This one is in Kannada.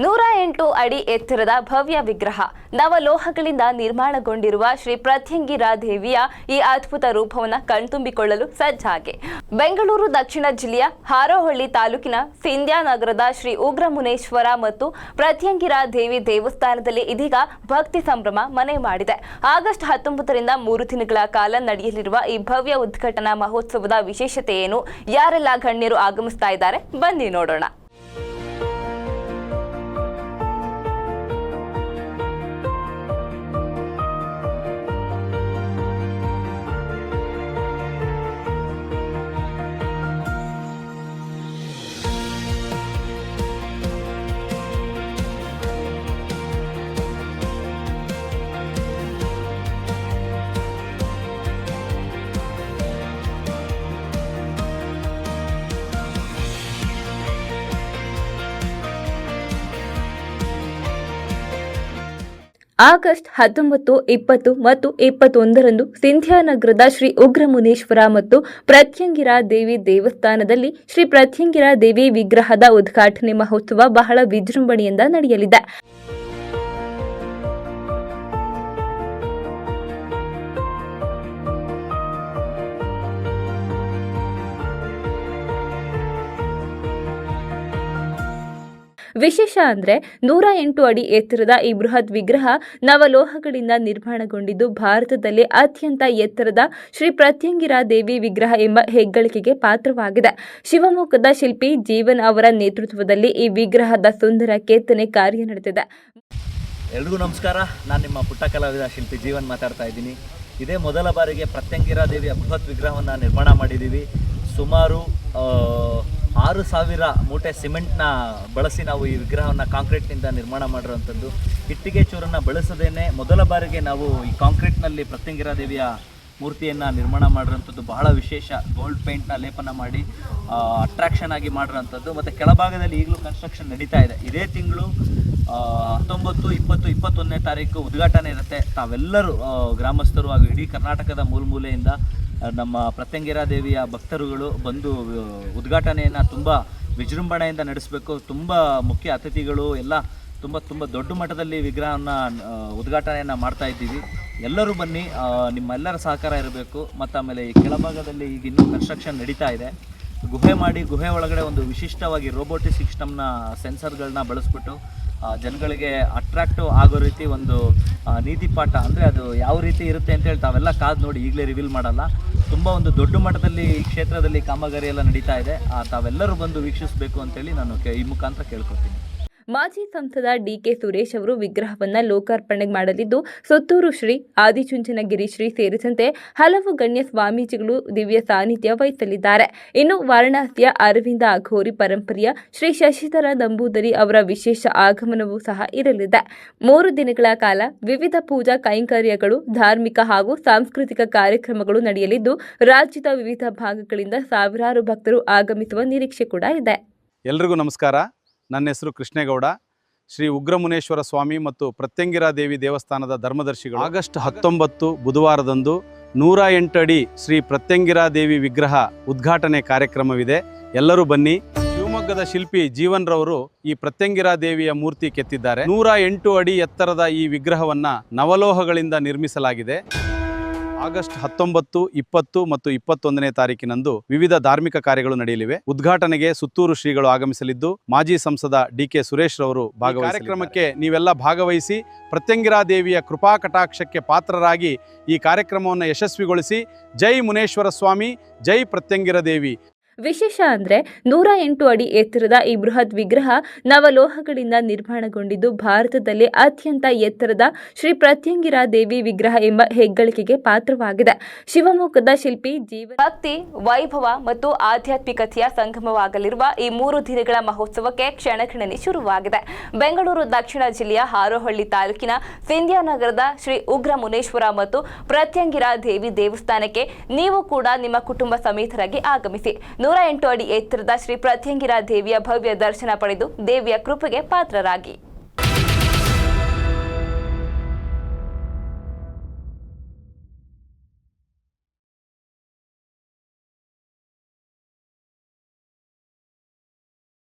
108 ಅಡಿ ಎತ್ತರದ ಭವ್ಯ ವಿಗ್ರಹ ನವಲೋಹಗಳಿಂದ ನಿರ್ಮಾಣಗೊಂಡಿರುವ ಶ್ರೀ ಪ್ರತ್ಯಂಗಿರಾ ದೇವಿಯ ಈ ಅದ್ಭುತ ರೂಪವನ್ನು ಕಣ್ತುಂಬಿಕೊಳ್ಳಲು ಸಜ್ಜಾಗಿ ಬೆಂಗಳೂರು ದಕ್ಷಿಣ ಜಿಲ್ಲೆಯ ಹಾರೋಹಳ್ಳಿ ತಾಲೂಕಿನ ಸಿಂಧ್ಯಾ ನಗರದ ಶ್ರೀ ಉಗ್ರಮುನೇಶ್ವರ ಮತ್ತು ಪ್ರತ್ಯಂಗಿರಾ ದೇವಿ ದೇವಸ್ಥಾನದಲ್ಲಿ ಇದೀಗ ಭಕ್ತಿ ಸಂಭ್ರಮ ಮನೆ ಮಾಡಿದೆ. ಆಗಸ್ಟ್ 19ರಿಂದ 3 ದಿನಗಳ ಕಾಲ ನಡೆಯಲಿರುವ ಈ ಭವ್ಯ ಉದ್ಘಾಟನಾ ಮಹೋತ್ಸವದ ವಿಶೇಷತೆ ಏನು, ಯಾರೆಲ್ಲ ಗಣ್ಯರು ಆಗಮಿಸ್ತಾ ಇದ್ದಾರೆ, ಬನ್ನಿ ನೋಡೋಣ. ಆಗಸ್ಟ್ 19, 20 ಮತ್ತು 21ರಂದು ಸಿಂಧ್ಯಾನಗರದ ಶ್ರೀ ಉಗ್ರಮುನೇಶ್ವರ ಮತ್ತು ಪ್ರತ್ಯಂಗಿರಾ ದೇವಿ ದೇವಸ್ಥಾನದಲ್ಲಿ ಶ್ರೀ ಪ್ರತ್ಯಂಗಿರಾ ದೇವಿ ವಿಗ್ರಹದ ಉದ್ಘಾಟನೆ ಮಹೋತ್ಸವ ಬಹಳ ವಿಜೃಂಭಣೆಯಿಂದ ನಡೆಯಲಿದೆ. ವಿಶೇಷ ಅಂದರೆ 108 ಅಡಿ ಎತ್ತರದ ಈ ಬೃಹತ್ ವಿಗ್ರಹ ನವಲೋಹಗಳಿಂದ ನಿರ್ಮಾಣಗೊಂಡಿದ್ದು ಭಾರತದಲ್ಲಿ ಅತ್ಯಂತ ಎತ್ತರದ ಶ್ರೀ ಪ್ರತ್ಯಂಗಿರಾ ದೇವಿ ವಿಗ್ರಹ ಎಂಬ ಹೆಗ್ಗಳಿಕೆಗೆ ಪಾತ್ರವಾಗಿದೆ. ಶಿವಮೊಗ್ಗದ ಶಿಲ್ಪಿ ಜೀವನ್ ಅವರ ನೇತೃತ್ವದಲ್ಲಿ ಈ ವಿಗ್ರಹದ ಸುಂದರ ಕೆತ್ತನೆ ಕಾರ್ಯ ನಡೆದಿದೆ. ಎಲ್ರಿಗೂ ನಮಸ್ಕಾರ. ನಾನು ನಿಮ್ಮ ಪುಟ್ಟ ಕಲಾವಿದ ಶಿಲ್ಪಿ ಜೀವನ್ ಮಾತಾಡ್ತಾ ಇದ್ದೀನಿ. ಇದೇ ಮೊದಲ ಬಾರಿಗೆ ಪ್ರತ್ಯಂಗಿರಾ ದೇವಿಯ ಬೃಹತ್ ವಿಗ್ರಹವನ್ನು ನಿರ್ಮಾಣ ಮಾಡಿದ್ದೀವಿ. ಸುಮಾರು 6,000 ಮೂಟೆ ಸಿಮೆಂಟ್ನ ಬಳಸಿ ನಾವು ಈ ವಿಗ್ರಹವನ್ನು ಕಾಂಕ್ರೀಟ್ನಿಂದ ನಿರ್ಮಾಣ ಮಾಡಿರೋವಂಥದ್ದು. ಇಟ್ಟಿಗೆ ಚೂರನ್ನು ಬಳಸದೇನೆ ಮೊದಲ ಬಾರಿಗೆ ನಾವು ಈ ಕಾಂಕ್ರೀಟ್ನಲ್ಲಿ ಪ್ರತ್ಯಂಗಿರಾ ದೇವಿಯ ಮೂರ್ತಿಯನ್ನು ನಿರ್ಮಾಣ ಮಾಡಿರೋಂಥದ್ದು ಬಹಳ ವಿಶೇಷ. ಗೋಲ್ಡ್ ಪೇಂಟ್ನ ಲೇಪನ ಮಾಡಿ ಅಟ್ರಾಕ್ಷನ್ ಆಗಿ ಮಾಡಿರೋಂಥದ್ದು. ಮತ್ತು ಕೆಳಭಾಗದಲ್ಲಿ ಈಗಲೂ ಕನ್ಸ್ಟ್ರಕ್ಷನ್ ನಡೀತಾ ಇದೆ. ಇದೇ ತಿಂಗಳು 19, 20, 21ನೇ ತಾರೀಕು ಉದ್ಘಾಟನೆ ಇರುತ್ತೆ. ತಾವೆಲ್ಲರೂ ಗ್ರಾಮಸ್ಥರು ಹಾಗೂ ಇಡೀ ಕರ್ನಾಟಕದ ಮೂಲೆಯಿಂದ ನಮ್ಮ ಪ್ರತ್ಯಂಗಿರಾ ದೇವಿಯ ಭಕ್ತರುಗಳು ಬಂದು ಉದ್ಘಾಟನೆಯನ್ನು ತುಂಬ ವಿಜೃಂಭಣೆಯಿಂದ ನಡೆಸಬೇಕು. ತುಂಬ ಮುಖ್ಯ ಅತಿಥಿಗಳು ಎಲ್ಲ ತುಂಬ ದೊಡ್ಡ ಮಟ್ಟದಲ್ಲಿ ವಿಗ್ರಹವನ್ನು ಉದ್ಘಾಟನೆಯನ್ನು ಮಾಡ್ತಾ ಇದ್ದೀವಿ. ಎಲ್ಲರೂ ಬನ್ನಿ, ನಿಮ್ಮೆಲ್ಲರ ಸಹಕಾರ ಇರಬೇಕು. ಮತ್ತು ಆಮೇಲೆ ಈ ಕೆಳಭಾಗದಲ್ಲಿ ಈಗ ಇನ್ನೂ ಕನ್ಸ್ಟ್ರಕ್ಷನ್ ನಡೀತಾ ಇದೆ. ಗುಹೆ ಒಳಗಡೆ ಒಂದು ವಿಶಿಷ್ಟವಾಗಿ ರೋಬೋಟಿಕ್ ಸಿಸ್ಟಮ್ನ ಸೆನ್ಸರ್ಗಳನ್ನ ಬಳಸ್ಬಿಟ್ಟು ಜನಗಳಿಗೆ ಅಟ್ರಾಕ್ಟಿವ್ ಆಗೋ ರೀತಿ ಒಂದು ನೀತಿ ಪಾಠ, ಅಂದರೆ ಅದು ಯಾವ ರೀತಿ ಇರುತ್ತೆ ಅಂತೇಳಿ ತಾವೆಲ್ಲ ಕಾದು ನೋಡಿ, ಈಗಲೇ ರಿವೀಲ್ ಮಾಡಲ್ಲ. ತುಂಬ ಒಂದು ದೊಡ್ಡ ಮಟ್ಟದಲ್ಲಿ ಈ ಕ್ಷೇತ್ರದಲ್ಲಿ ಕಾಮಗಾರಿ ಎಲ್ಲ ನಡೀತಾ ಇದೆ. ತಾವೆಲ್ಲರೂ ಬಂದು ವೀಕ್ಷಿಸಬೇಕು ಅಂತೇಳಿ ನಾನು ಈ ಮುಖಾಂತರ ಕೇಳ್ಕೊತೀನಿ. ಮಾಜಿ ಸಂಸದ ಡಿಕೆ ಸುರೇಶ್ ಅವರು ವಿಗ್ರಹವನ್ನು ಲೋಕಾರ್ಪಣೆ ಮಾಡಲಿದ್ದು, ಸುತ್ತೂರು ಶ್ರೀ ಆದಿಚುಂಚನಗಿರಿ ಶ್ರೀ ಸೇರಿದಂತೆ ಹಲವು ಗಣ್ಯ ಸ್ವಾಮೀಜಿಗಳು ದಿವ್ಯ ಸಾನ್ನಿಧ್ಯ ವಹಿಸಲಿದ್ದಾರೆ. ಇನ್ನು ವಾರಣಾಸಿಯ ಅರವಿಂದ ಅಘೋರಿ ಪರಂಪರೆಯ ಶ್ರೀ ಶಶಿಧರ ನಂಬೂದರಿ ಅವರ ವಿಶೇಷ ಆಗಮನವೂ ಸಹ ಇರಲಿದೆ. 3 ದಿನಗಳ ಕಾಲ ವಿವಿಧ ಪೂಜಾ ಕೈಂಕರ್ಯಗಳು, ಧಾರ್ಮಿಕ ಹಾಗೂ ಸಾಂಸ್ಕೃತಿಕ ಕಾರ್ಯಕ್ರಮಗಳು ನಡೆಯಲಿದ್ದು, ರಾಜ್ಯದ ವಿವಿಧ ಭಾಗಗಳಿಂದ ಸಾವಿರಾರು ಭಕ್ತರು ಆಗಮಿಸುವ ನಿರೀಕ್ಷೆ ಕೂಡ ಇದೆ. ಎಲ್ರಿಗೂ ನಮಸ್ಕಾರ. ನನ್ನ ಹೆಸರು ಕೃಷ್ಣೇಗೌಡ. ಶ್ರೀ ಉಗ್ರಮುನೇಶ್ವರ ಸ್ವಾಮಿ ಮತ್ತು ಪ್ರತ್ಯಂಗಿರಾ ದೇವಿ ದೇವಸ್ಥಾನದ ಧರ್ಮದರ್ಶಿಗಳು. ಆಗಸ್ಟ್ 19 ಬುಧವಾರದಂದು 108 ಅಡಿ ಶ್ರೀ ಪ್ರತ್ಯಂಗಿರಾ ದೇವಿ ವಿಗ್ರಹ ಉದ್ಘಾಟನೆ ಕಾರ್ಯಕ್ರಮವಿದೆ. ಎಲ್ಲರೂ ಬನ್ನಿ. ಶಿವಮೊಗ್ಗದ ಶಿಲ್ಪಿ ಜೀವನ್ ರವರು ಈ ಪ್ರತ್ಯಂಗಿರಾ ದೇವಿಯ ಮೂರ್ತಿ ಕೆತ್ತಿದ್ದಾರೆ. 108 ಅಡಿ ಎತ್ತರದ ಈ ವಿಗ್ರಹವನ್ನು ನವಲೋಹಗಳಿಂದ ನಿರ್ಮಿಸಲಾಗಿದೆ. ಆಗಸ್ಟ್ 19, 20 ಮತ್ತು 21ನೇ ತಾರೀಕಿನಂದು ವಿವಿಧ ಧಾರ್ಮಿಕ ಕಾರ್ಯಗಳು ನಡೆಯಲಿವೆ. ಉದ್ಘಾಟನೆಗೆ ಸುತ್ತೂರು ಶ್ರೀಗಳು ಆಗಮಿಸಲಿದ್ದು, ಮಾಜಿ ಸಂಸದ ಡಿಕೆ ಸುರೇಶ್ ರವರು ಭಾಗವಹಿಸಲಿದ್ದಾರೆ. ಕಾರ್ಯಕ್ರಮಕ್ಕೆ ನೀವೆಲ್ಲ ಭಾಗವಹಿಸಿ ಪ್ರತ್ಯಂಗಿರಾ ದೇವಿಯ ಕೃಪಾ ಕಟಾಕ್ಷಕ್ಕೆ ಪಾತ್ರರಾಗಿ ಈ ಕಾರ್ಯಕ್ರಮವನ್ನು ಯಶಸ್ವಿಗೊಳಿಸಿ. ಜೈ ಮುನೇಶ್ವರ ಸ್ವಾಮಿ, ಜೈ ಪ್ರತ್ಯಂಗಿರಾ ದೇವಿ. ವಿಶೇಷ ಅಂದರೆ 108 ಅಡಿ ಎತ್ತರದ ಈ ಬೃಹತ್ ವಿಗ್ರಹ ನವಲೋಹಗಳಿಂದ ನಿರ್ಮಾಣಗೊಂಡಿದ್ದು ಭಾರತದಲ್ಲಿ ಅತ್ಯಂತ ಎತ್ತರದ ಶ್ರೀ ಪ್ರತ್ಯಂಗಿರಾ ದೇವಿ ವಿಗ್ರಹ ಎಂಬ ಹೆಗ್ಗಳಿಕೆಗೆ ಪಾತ್ರವಾಗಿದೆ. ಶಿವಮೊಗ್ಗದ ಶಿಲ್ಪಿ ಜೀವನ್ ಭಕ್ತಿ, ವೈಭವ ಮತ್ತು ಆಧ್ಯಾತ್ಮಿಕತೆಯ ಸಂಗಮವಾಗಲಿರುವ ಈ 3 ದಿನಗಳ ಮಹೋತ್ಸವಕ್ಕೆ ಕ್ಷಣಗಣನೆ ಶುರುವಾಗಿದೆ. ಬೆಂಗಳೂರು ದಕ್ಷಿಣ ಜಿಲ್ಲೆಯ ಹಾರೋಹಳ್ಳಿ ತಾಲೂಕಿನ ಸಿಂಧ್ಯಾ ನಗರದ ಶ್ರೀ ಉಗ್ರಮುನೇಶ್ವರ ಮತ್ತು ಪ್ರತ್ಯಂಗಿರಾ ದೇವಿ ದೇವಸ್ಥಾನಕ್ಕೆ ನೀವು ಕೂಡ ನಿಮ್ಮ ಕುಟುಂಬ ಸಮೇತರಾಗಿ ಆಗಮಿಸಿ. 108 ಅಡಿ ಎತ್ತರದ ಶ್ರೀ ಪ್ರತ್ಯಂಗಿರಾ ದೇವಿಯ ಭವ್ಯ ದರ್ಶನ ಪಡೆದು ದೇವಿಯ ಕೃಪೆಗೆ ಪಾತ್ರರಾಗಿ.